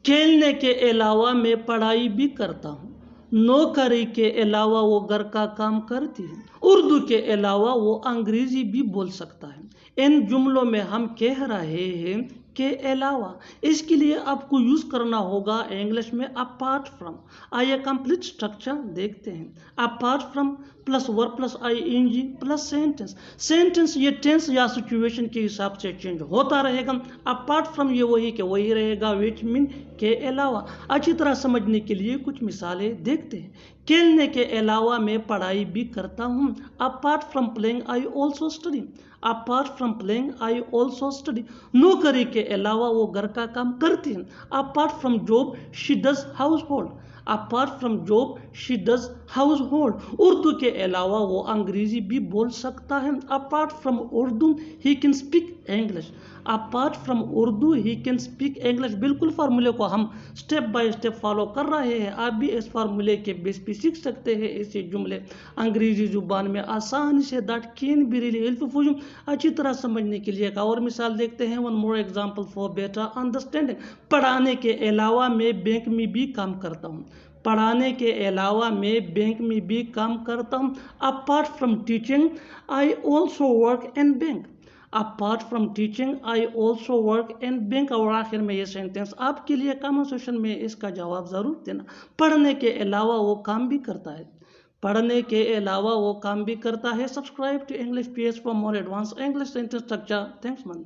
खेलने के अलावा मैं पढ़ाई भी करता हूँ। नौकरी के अलावा वो घर का काम करती है। उर्दू के अलावा वो अंग्रेजी भी बोल सकता है। इन जुमलों में हम कह रहे हैं के अलावा, इसके लिए आपको यूज करना होगा इंग्लिश में अपार्ट फ्रॉम। आइए कंप्लीट स्ट्रक्चर देखते हैं। Apart from plus verb plus ING plus sentence. Sentence ये टेंस या सिचुएशन के हिसाब से चेंज होता रहेगा। अपार्ट फ्रॉम ये वही के वही रहेगा, विच मीन के अलावा। अच्छी तरह समझने के लिए कुछ मिसालें देखते हैं। खेलने के अलावा मैं पढ़ाई भी करता हूँ। Apart from playing I also study. Apart from playing I also study. नौकरी के अलावा वो घर का काम करती है। Apart from job she does house hold. Apart from job she does house hold. Urdu के अलावा वो अंग्रेजी भी बोल सकता है। Apart from Urdu he can speak English. Apart from Urdu he can speak English. बिल्कुल फार्मूले को हम स्टेप बाय स्टेप फॉलो कर रहे हैं। आप भी इस फार्मूले के बेस पे सीख सकते हैं ऐसे जुमले अंग्रेजी जुबान में आसानी से। That can be really helpful. अच्छी तरह समझने के लिए एक और मिसाल देखते हैं। One more example for better understanding. पढ़ाने के अलावा मैं बैंक में भी काम करता हूँ। पढ़ाने के अलावा मैं बैंक में भी काम करता हूँ। Apart from teaching I also work in bank. Apart from teaching I also work in bank. और आखिर में ये सेंटेंस आपके लिए कमेंट सेक्शन में इसका जवाब जरूर देना। पढ़ने के अलावा वो काम भी करता है। पढ़ने के अलावा वो काम भी करता है। Subscribe to English PS for more advance English sentence structure. Thanks man.